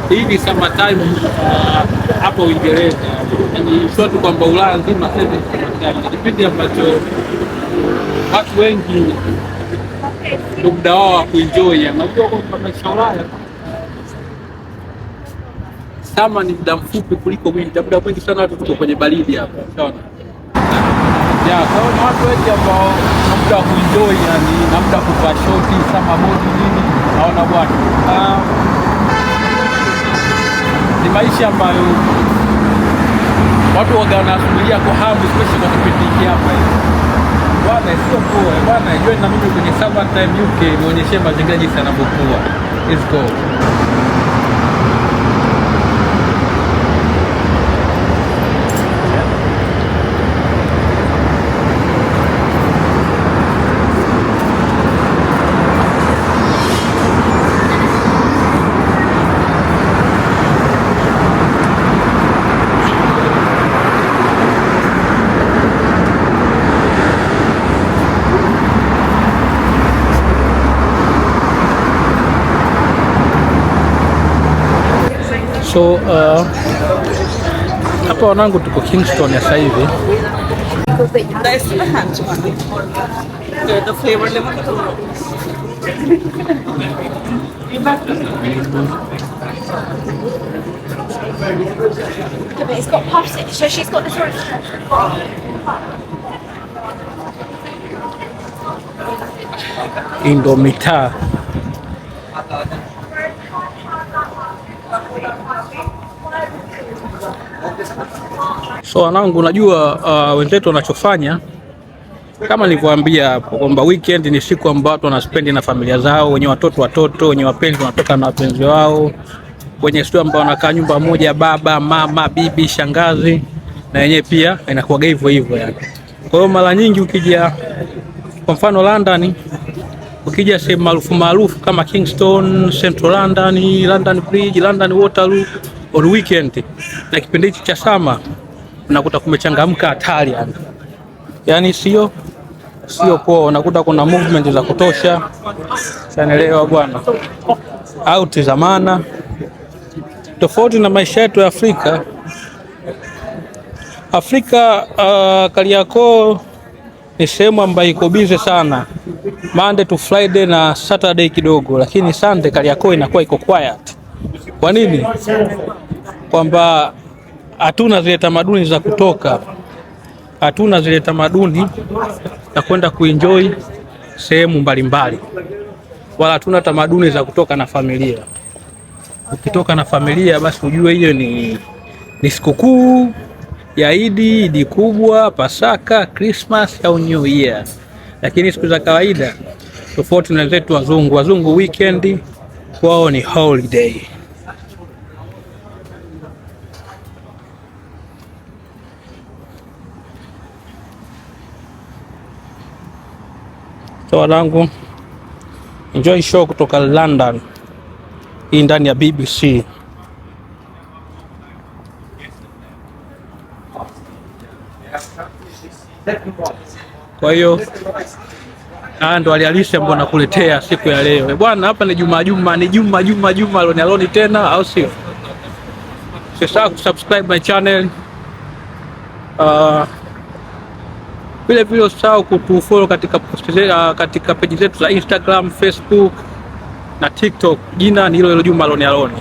hii ni summertime hapo Uingereza, yani sio tu kwamba Ulaya nzima, sasa ni kipindi ambacho watu wengi ndio muda wao wa kuenjoy. Unajua kwamba maisha Ulaya sama ni muda mfupi kuliko winter, muda mwingi sana watu tuko kwenye baridi hapa, unaona. Kwa watu wengi ambao na muda wa kuenjoy, yani na muda kuvaa shoti, summer body nini, naona bwana. Ni maisha ambayo watu wanasubiria kwa hamu, especially kwa kipindi hiki hapa hivi. Bwana sio poa, bwana join na mimi kwenye summer time UK, nionyeshe mazingira jinsi yanavyokuwa. Let's go. So hapa wanangu tuko Kingston ya sasa hivi. The flavor lemon. It's got puffs in it, so she's got this one. Indomitaa. So wanangu, unajua wenzetu wanachofanya kama nilivyowaambia hapo kwamba weekend ni siku ambayo watu wanaspendi na familia zao, wenye watoto, wenye wapenzi wanatoka na wapenzi wao, wenye sio ambao wanakaa nyumba moja, baba, mama, bibi, shangazi, na yenyewe pia inakuwa hivyo hivyo yani. Kwa hiyo mara nyingi ukija kwa mfano London, ukija sehemu maarufu kama Kingston, Central London, London Bridge, London Waterloo on weekend na kipindi hichi cha summer, unakuta kumechangamka hatari yani. Yaani sio poa, unakuta kuna movement za kutosha. Sanaelewa bwana. Out za maana. Tofauti na maisha yetu ya Afrika. Kariakoo ni sehemu ambayo iko busy sana. Monday to Friday na Saturday kidogo, lakini Sunday Kariakoo inakuwa iko quiet. Kwa nini? Kwamba hatuna zile tamaduni za kutoka, hatuna zile tamaduni za kwenda kuenjoy sehemu mbalimbali, wala hatuna tamaduni za kutoka na familia. Ukitoka na familia basi ujue hiyo ni sikukuu ya Idi kubwa, Pasaka, Christmas au New Year. Lakini siku za kawaida tofauti na zetu wazungu weekend kwao ni holiday. So wanangu, enjoy show kutoka London hii ndani ya BBC. Kwa hiyo ndo alialisi ambao nakuletea siku ya leo. Bwana hapa ni Juma aloni tena, au sio? Usisahau kusubscribe my channel. Vile usisahau kutufollow katika page zetu za Instagram, Facebook na TikTok. Jina ni hilo Juma aloni.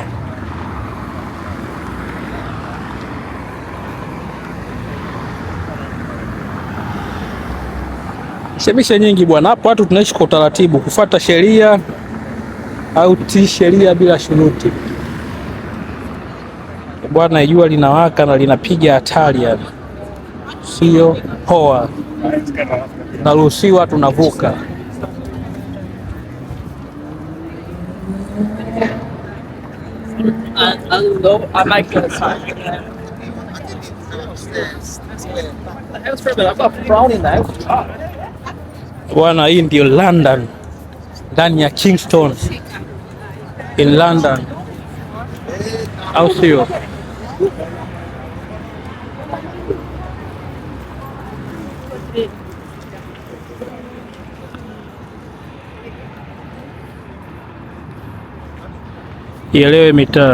Shemisha nyingi bwana, hapo watu tunaishi kwa utaratibu, kufuata sheria au tii sheria bila shuruti. Bwana jua linawaka na linapiga hatari yani. Sio poa. Naruhusiwa tunavuka. I might go inside. Bwana, hii ndio London, ndani ya Kingston in London, au sio? Ielewe mitaa.